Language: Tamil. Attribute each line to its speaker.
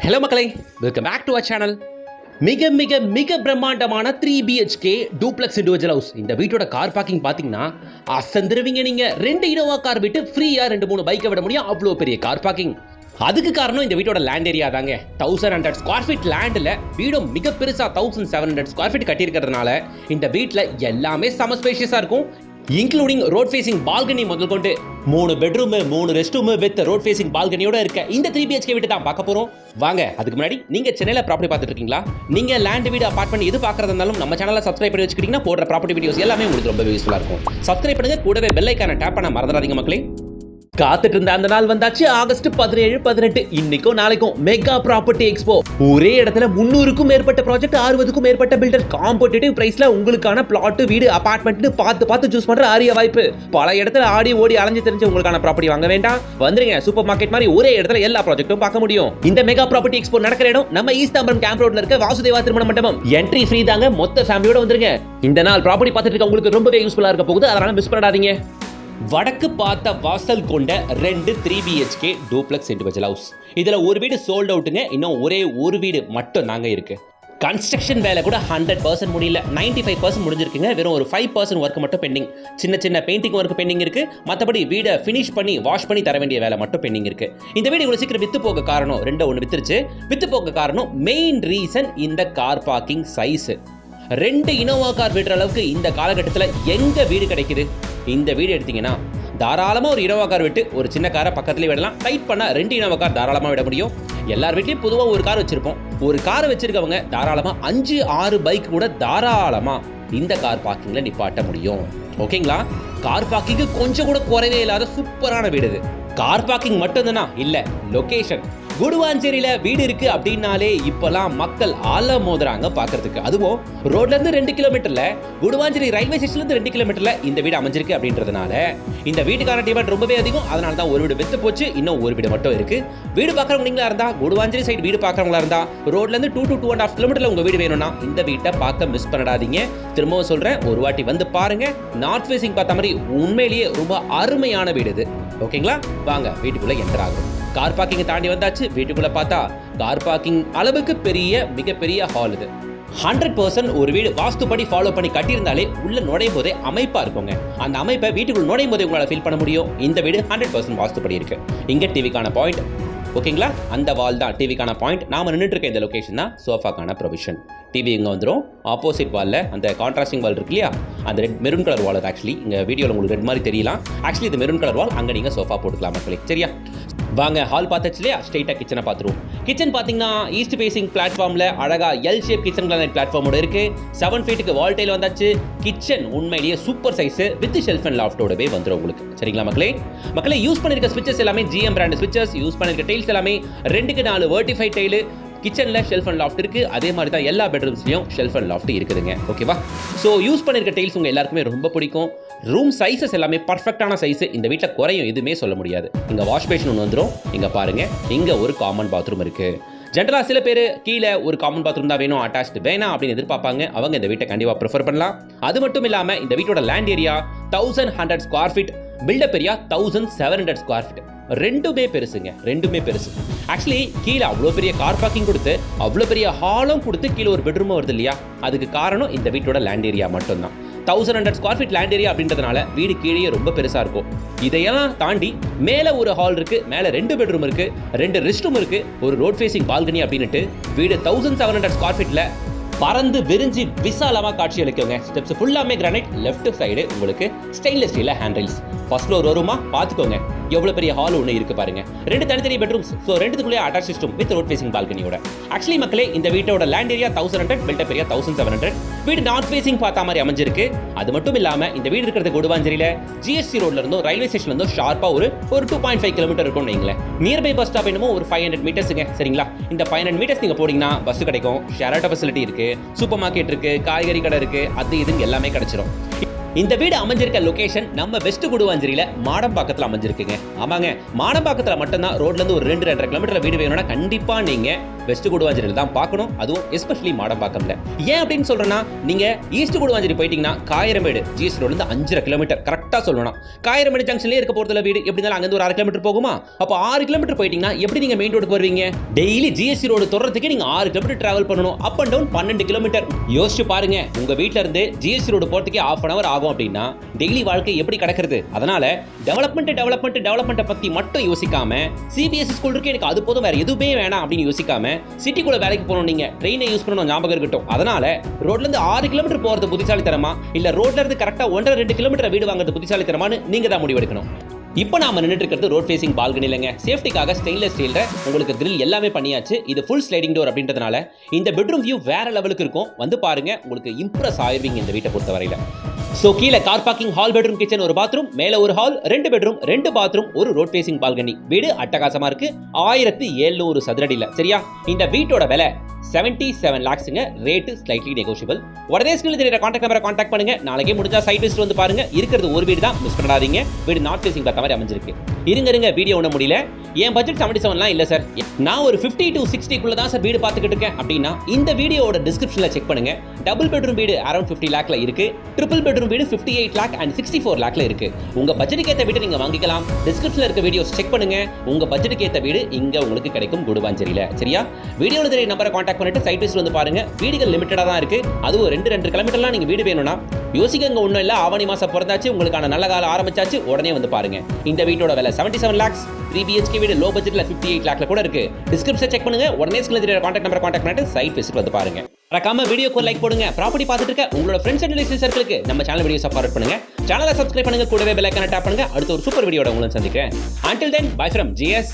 Speaker 1: ஹலோ மக்களே, welcome back to our channel. மிக மிக மிக பிரம்மாண்டமான 3BHK டூப்ளெக்ஸ் இண்டிவிஜுவல் ஹவுஸ். இந்த வீட்டோட கார் பார்க்கிங் பார்த்தீங்கன்னா அசந்துருவீங்க. நீங்கள் 2 இனோவா கார் விட்டு ஃப்ரீயாக 2-3 பைக்கை விட முடியும். அவ்வளோ பெரிய கார் பார்க்கிங். அதுக்கு காரணம் இந்த வீட்டோட லேண்ட் ஏரியா தாங்க. 1100 ஸ்கொயர் ஃபீட் லேண்டில் வீடும் மிக பெருசாக 1700 ஸ்கொயர் ஃபீட் கட்டியிருக்கிறதுனால இந்த வீட்டில் எல்லாமே செம ஸ்பேஷியஸாக இருக்கும். இன்க்ளூடிங் ரோட் ஃபேசிங் பால்கனி முதல் கொண்டு 3 bedroom 3 rest room with road facing பால்கனியோட இருக்க இந்த 3BHK வீட்டு தான் பார்க்க போறோம். வாங்க, அதுக்கு முன்னாடி நீங்க சென்னையில ப்ராப்பர்ட்டி பார்த்துட்டு இருக்கீங்களா? நீங்க லேண்ட் வீடு அபார்ட்மெண்ட் எது பார்க்கறதா இருந்தாலும் நம்ம சேனலை சப்ஸ்கிரைப் பண்ணி வச்சுக்கிட்டீங்கன்னா போடுற ப்ராப்பர்ட்டி வீடியோஸ் எல்லாமே உங்களுக்கு ரொம்ப யூஸ்ஃபுல்லா இருக்கும். சப்ஸ்கிரைப் பண்ணுங்க, கூடவே பெல் ஐகானை டேப் பண்ண மறந்துடாதீங்க மக்களே. காத்துட்டு இருந்த அந்த நாள் வந்தாச்சு. ஆகஸ்ட் 17, 18 இன்னைக்கும் நாளைக்கும் மெகா ப்ராப்பர்ட்டி எக்ஸ்போ. ஒரே இடத்துல 300க்கும் மேற்பட்ட ப்ராஜெக்ட், 60க்கும் மேற்பட்ட பில்டர், காம்படிட்டிவ் பிரைஸ்ல உங்களுக்கான பிளாட், வீடு, அபார்ட்மெண்ட் பார்த்து சூஸ் பண்ற அரிய வாய்ப்பு. பல இடத்துல ஆடி ஓடி அலைஞ்சு தெரிஞ்சு உங்களுக்கான ப்ராப்பர்ட்டி வாங்க வேண்டாம். வந்துருங்க, சூப்பர் மார்க்கெட் மாதிரி ஒரே இடத்துல எல்லா ப்ராஜெக்ட்டும் பார்க்க முடியும். இந்த மெகா ப்ராப்பர்ட்டி எக்ஸ்போ நடக்கிற இடம் நம்ம ஈஸ்ட் தாம்பரம் கேம்ப் ரோட்ல இருக்க வாசுதேவா திருமண மண்டபம். என்ட்ரி ஃப்ரீ தாங்க. மொத்த ஃபேமிலியோட வந்துருங்க. இந்த நாள் ப்ராப்பர்ட்டி பார்த்துட்டு இருக்க உங்களுக்கு ரொம்பவே யூஸ்ஃபுல்லா இருக்க போகுது. அதனால மிஸ் பண்ணாதீங்க. வடக்கு பார்த்த வாசல் கொண்ட 2 3BHK டூப்ளெக்ஸ் இண்டிவிஜுவல் ஹவுஸ். இதுல ஒரு வீடு சோல்ட் அவுட்டுங்க. இன்னும் ஒரே ஒரு வீடு மட்டும் தாங்க இருக்கு. கன்ஸ்ட்ரக்ஷன் வேலை கூட 100% முடியல. 95% முடிஞ்சிருக்குங்க. வெறும் ஒரு 5% ஒர்க் மட்டும் பெண்டிங். சின்ன பெயிண்டிங் ஒர்க் பெண்டிங் இருக்கு. மற்றபடி வீடை ஃபினிஷ் பண்ணி வாஷ் பண்ணி தர வேண்டிய வேலை மட்டும் பெண்டிங் இருக்கு. இந்த வீடு இவ்வளவு சீக்கிரம் வித்து போக காரணம் ஒன்று வித்துருச்சு. வித்து போக காரணம் மெயின் ரீசன் இந்த car parking size. 2 Innova car விடுற அளவுக்கு இந்த காலகட்டத்தில் எங்க வீடு கிடைக்குது? இந்த வீடு எடுத்தீங்கன்னா தாராளமாக ஒரு இனோவா கார் விட்டு ஒரு சின்ன காரை பக்கத்துலேயே விடலாம். டைட் பண்ணால் 2 இனோவா கார் தாராளமாக விட முடியும். எல்லார் வீட்லையும் பொதுவாக ஒரு கார் வச்சிருப்போம். ஒரு காரை வச்சிருக்கவங்க தாராளமாக 5-6 பைக் கூட தாராளமாக இந்த கார் பார்க்கிங்கில் நிப்பாட்ட முடியும். ஓகேங்களா? கார் பார்க்கிங்கு கொஞ்சம் கூட குறைவே இல்லாத சூப்பரான வீடு இது. கார் பார்க்கிங் மட்டும் தானா? இல்லை, லொகேஷன். குடுவாஞ்சேரியில வீடு இருக்கு அப்படின்னாலே இப்பெல்லாம் மக்கள் ஆள மோதுறாங்க பாக்குறதுக்கு. அதுவும் ரோட்ல இருந்து 2 கிலோமீட்டர்ல, குடுவாஞ்சேரி ரயில்வே ஸ்டேஷன்ல இருந்து 2 கிலோமீட்டர்ல இந்த வீடு அமைஞ்சிருக்கு அப்படின்றதுனால இந்த வீட்டுக்கான டிமாண்ட் ரொம்பவே அதிகம். அதனால தான் ஒரு வீடு வித்து போச்சு, இன்னும் ஒரு வீடு மட்டும் இருக்கு. வீடு பாக்குறவங்க நீங்களா இருந்தா, குடுவாஞ்சேரி சைடு வீடு பாக்குறவங்களா இருந்தா, ரோட்ல இருந்து 2 to 2.5 கிலோமீட்டர்ல உங்க வீடு வேணும்னா இந்த வீட்டை பார்க்க மிஸ் பண்ணிடாதீங்க. திரும்பவும் சொல்றேன், ஒரு வாட்டி வந்து பாருங்க. நார்த் ஃபேசிங் பார்த்த மாதிரி உண்மையிலேயே ரொம்ப அருமையான வீடு இது. ஓகேங்களா? வாங்க வீட்டுக்குள்ள என்டர் ஆகும். கார் பார்க்கிங் தாண்டி வந்தாச்சு. வீட்டுக்குள்ள பார்த்தா கார் பார்க்கிங் அளவுக்கு மிகப்பெரிய ஹால் இது. 100% ஒரு வீடு வாஸ்துப்படி ஃபாலோ பண்ணி கட்டியிருந்தாலே உள்ள நுழையும் போதே அமைப்பா இருக்குங்க. அந்த அமைப்பை வீட்டுக்குள்ள நுழையும் போதே உங்களால் ஃபீல் பண்ண முடியும். இந்த வீடு 100% வாஸ்துப்படி இருக்கு. இங்க டிவிக்கான பாயிண்ட். ஓகேங்களா? அந்த வால் தான் டிவிக்கான பாயிண்ட். நாம நின்றுட்டு இருக்க இந்த லொகேஷன் தான் சோஃபாக்கான ப்ரொவிஷன். டிவி இங்கே வந்துடும். ஆப்போசிட் வாலில் அந்த கான்ட்ராஸ்டிங் வால் இருக்கு இல்லையா, அந்த ரெட் மெரூன் கலர் வால். ஆக்சுவலி இங்கே வீடியோவில் உங்களுக்கு ரெட் மாதிரி தெரியலாம். ஆக்சுவலி இது மெரூன் கலர் வால். அங்கே நீங்கள் சோஃபா போட்டுக்கலாம் மக்களே. சரியா? வாங்க, ஹால் பார்த்தாச்சு இல்லையா? ஸ்ட்ரெயிட்டாக கிச்சனை பார்த்துருவோம். கிச்சன் பார்த்தீங்கன்னா ஈஸ்ட் ஃபேசிங் பிளாட்ஃபார்மில் அழகாக எல் ஷேப் கிச்சன் கிளானட் பிளாட்ஃபார்மோட இருக்கு. 7 ஃபீட்டுக்கு வால் டைல் வந்தாச்சு. கிச்சன் உண்மையிலேயே super size with shelf and லாஃப்டோடவே வந்துடும் உங்களுக்கு. சரிங்களா மக்களே யூஸ் பண்ணிருக்க ஸ்விட்சஸ் எல்லாமே GM பிராண்ட் ஸ்விட்சஸ். யூஸ் பண்ணிருக்க டைல்ஸ் எல்லாமே 2க்கு 4 வெர்டிஃபைட் டைலு. கிச்சனில் ஷெல்ஃப் அண்ட் லாஃப்ட் இருக்குது. அதே மாதிரி தான் எல்லா பெட்ரூம்ஸ்லையும் ஷெல்ஃப் அண்ட் லாஃப்ட் இருக்குதுங்க. ஓகேவா? ஸோ யூஸ் பண்ணிருக்க டைல்ஸ் உங்கள் எல்லாருக்குமே ரொம்ப பிடிக்கும். ரூம் சைஸஸ் எல்லாமே பர்ஃபெக்டான சைஸ். இந்த வீட்டில் குறையும் எதுவுமே சொல்ல முடியாது. இங்கே வாஷ் பேஷன் ஒன்று வந்துடும். இங்கே பாருங்கள், இங்கே ஒரு காமன் பாத்ரூம் இருக்குது. ஜென்ரலாக சில பேர் கீழே ஒரு காமன் பாத்ரூம் தான் வேணும், அட்டாச்டு வேணாம் அப்படின்னு எதிர்பார்ப்பாங்க. அவங்க இந்த வீட்டை கண்டிப்பாக ப்ரிஃபர் பண்ணலாம். அது மட்டும் இல்லாமல் இந்த வீட்டோட land area 1100 square feet, built up area 1700 square feet. ரெண்டுமே பெருசு. ஆக்சுவலி கீழே அவ்வளோ பெரிய கார் பார்க்கிங் கொடுத்து, அவ்வளோ பெரிய ஹாலும் கொடுத்து, கீழே ஒரு பெட்ரூமும் வருது இல்லையா? அதுக்கு காரணம் இந்த வீட்டோட லேண்ட் ஏரியா மட்டும்தான். 1100 ஸ்கொயர் ஃபீட் லேண்ட் ஏரியா அப்படின்றதுனால வீடு கீழே ரொம்ப பெருசாக இருக்கும். இதையெல்லாம் தாண்டி மேலே ஒரு ஹால் இருக்குது, மேலே 2 பெட்ரூம் இருக்குது, 2 ரெஸ்ட் ரூம் இருக்குது, ஒரு ரோட் ஃபேசிங் பால்கனி அப்படின்ட்டு வீடு 1700 ஸ்கொயர் ஃபீட்டில் பறந்து விரிஞ்சு விசாலமாக காட்சி அளிக்குங்க. ஸ்டெப்ஸ் ஃபுல்லாமே கிரானைட். லெஃப்ட் சைடு உங்களுக்கு stainless steel hand rails. First floor வருமா பார்த்துக்கோங்க. எவ்வளோ பெரிய ஹால் ஒன்று இருக்கு பாருங்க. 2 தனித்தனி பெட்ரூம்ஸ். ஸோ 2த்துக்குள்ளே attach system with road facing பால்கனியோட. ஆக்சுவலி மக்களே இந்த வீட்டோட லேண்ட் ஏரியா 1100, பில்டப் ஏரியா 1700. வீடு நார்த் ஃபேசிங் பார்த்த மாதிரி அமைஞ்சிருக்கு. அது மட்டும் இல்லாமல் இந்த வீடு இருக்கிறது குடுவாஞ்சேரியில் GST ரோட்ல இருந்தும் ரயில்வே ஸ்டேஷன்ல இருந்தும் ஷார்ப்பாக ஒரு 2.5 கிலோமீட்டர் இருக்கும்னு வைங்களேன். நியர்பை பஸ் ஸ்டாப் என்னமோ ஒரு 500 மீட்டர்ஸுங்க. சரிங்களா? இந்த 500 மீட்டர்ஸ் நீங்கள் போனீங்கன்னா பஸ் கிடைக்கும். ஷேர் ஆட்டோ ஃபெசிலிட்டி இருக்கு, சூப்பர் மார்க்கெட் இருக்கு, காய்கறி கடை இருக்கு, அது இதுன்னு எல்லாமே கிடைச்சிரும். இந்த வீடு அமைஞ்சிருக்க லொகேஷன் நம்ம வெஸ்ட் குடுவாஞ்சேரியில மாடம்பாக்கத்தில் அமைஞ்சிருக்குங்க. ஆமாங்க, மாடம்பாக்கத்தில் மட்டும்தான் ரோட்ல இருந்து ஒரு 2-2.5 கிலோமீட்டர் வீடு வேணும்னா கண்டிப்பா நீங்க வெஸ்ட் கூடுவாஞ்சேரியில் தான் பார்க்கணும். அதுவும் எஸ்பெஷலி மாடம்பாக்கம்ல. ஏன் அப்படின்னு சொல்றேன்னா, நீங்க ஈஸ்ட் கூடுவாஞ்சேரி போயிட்டீங்கன்னா காயிரமேடு ஜிஎஸ் ரோட்ல இருந்து 5.5 கிலோமீட்டர் கரெக்டா சொல்லணும். காயிரமேடு ஜங்ஷன்லயே இருக்க போறதுல வீடு எப்படி இருந்தாலும் அங்கிருந்து ஒரு 6 கிலோமீட்டர் போகுமா? அப்போ 6 கிலோமீட்டர் போயிட்டீங்கன்னா எப்படி நீங்க மெயின் ரோடுக்கு வருவீங்க? டெய்லி ஜிஎஸ்டி ரோடு தொடர்றதுக்கு நீங்க 6 கிலோமீட்டர் டிராவல் பண்ணணும். Up and down 12 kilometre. யோசிச்சு பாருங்க, உங்க வீட்ல இருந்து ஜிஎஸ்டி ரோடு போறதுக்கே ½ hour ஆகும் அப்படின்னா டெய்லி வாழ்க்கை எப்படி கடக்கிறது? அதனால டெவலப்மெண்ட் பத்தி மட்டும் யோசிக்காம, சிபிஎஸ்இ ஸ்கூல் இருக்கு எனக்கு அது போதும் வேற எதுவுமே வேணாம் அப்படின்னு யோசிக்காம, சிட்டிக்குள்ள வேலைக்கு போகணும், நீங்க ட்ரெயினை யூஸ் பண்ணணும், ஞாபகம் இருக்கட்டும். அதனால ரோட்ல இருந்து 6 கிலோமீட்டர் போறது புத்திசாலித்தனமா, இல்ல ரோட்ல இருந்து கரெக்டா 1.5-2 கிலோமீட்டர் வீடு வாங்குறது புத்திசாலித்தனமான்னு நீங்க தான் முடிவெடுக்கணும். இப்போ நாம நின்னுட்டு இருக்கிறது ரோட் ஃபேசிங் பால்கனி இல்லைங்க. சேஃப்டிக்காக ஸ்டெயின்லெஸ் ஸ்டீல்ல உங்களுக்கு கிரில் எல்லாமே பண்ணியாச்சு. இது ஃபுல் ஸ்லைடிங் டோர் அப்படின்றதுனால இந்த பெட்ரூம் வியூ வேற லெவலுக்கு இருக்கும். வந்து பாருங்க, உங்களுக்கு இம்ப்ரெஸ் ஆயிருவீங்க இந்த வீட்டை பொறுத்த வரையில. சோ கீழே car parking, hall, bedroom, kitchen, ஒரு பாத்ரூம், மேல ஒரு ஹால், 2 பெட்ரூம், 2 பாத்ரூம், ஒரு ரோட் ஃபேசிங் பால்கனி. வீடு அட்டகாசமா இருக்கு. 1700 சதுரடியில. சரியா? இந்த வீட்டோட விலை 77 lakhsங்க. Rate slightly negotiable. உடனே ஸ்கிரீன்ல தெரியற கான்டாக்ட் நம்பரை கான்டாக்ட் பண்ணுங்க. நாளைக்கே முடிஞ்சா சைட் விசிட் வந்து பாருங்க. இருக்கிறது ஒரு வீடு தான், மிஸ் பண்ணாதீங்க. வீடு நார்த் ஃபேசிங் பார்த்த மாதிரி அமைஞ்சிருக்கு. இருங்க வீடியோ ஒண்ணு முடியல. என் பட்ஜெட் 77 இல்ல சார், நான் ஒரு 50 to 60 குள்ள தான் சார் வீடு பார்த்துக்கிட்டு இருக்கேன் அப்படின்னா இந்த வீடியோவோட டிஸ்கிரிப்ஷன்ல செக் பண்ணுங்க. டபுள் பெட்ரூம் வீடு அரௌண்ட் 50 lakhல இருக்கு. ட்ரிபிள் பெட்ரூம் வீடு 58 lakh and 64 lakhல இருக்கு. உங்க பட்ஜெட்டுக்கு ஏத்த வீடு நீங்க வாங்கிக்கலாம். டிஸ்கிரிப்ஷன்ல இருக்க வீடியோஸ் செக் பண்ணுங்க. உங்க பட்ஜெட்டுக்கு ஏத்த வீடு இங்க உங்களுக்கு கிடைக்கும் கூடுவாஞ்சேரியில. சரியா? வீடியோல தெரிய நம்பரை கான்டாக்ட் பண்ணிட்டு சைட் விசிட் வந்து பாருங்க. வீடுகள் லிமிட்டடா தான் இருக்கு. அதுவும் 2 கிலோமீட்டர்லாம் நீங்க வீடு வேணும்னா யோசிக்கங்க ஒண்ணும் இல்ல. ஆவணி மாசம் பிறந்தாச்சு, உங்களுக்கான நல்ல காலம் ஆரம்பிச்சாச்சு. உடனே வந்து பாருங்க. இந்த வீட்டோட விலை 77 lakhs. 3 BHK வீடு லோ பட்ஜெட்ல 58 lakhல கூட இருக்கு. டிஸ்கிரிப்ஷன் செக் பண்ணுங்க. உடனே ஸ்கிரீன்ல தெரியற கான்டாக்ட் நம்பரை கான்டாக்ட் பண்ணிட்டு சைட் விசிட் வந்து பாருங்க. மறக்காம வீடியோக்கு லைக் போடுங்க. ப்ராப்பர்ட்டி பார்த்துட்டு இருக்க உங்களோட ஃப்ரெண்ட்ஸ் அண்ட் ரிலேட்டிவ் சர்க்கிளுக்கு நம்ம சேனல் வீடியோஸ் ஃபார்வர்ட் பண்ணுங்க. சேனலை சப்ஸ்கிரைப் பண்ணுங்க. கூடவே பெல் ஐகானை டாப் பண்ணுங்க. அடுத்த ஒரு சூப்பர் வீடியோட உங்களை சந்திக்கிறேன். Until then, bye from GS.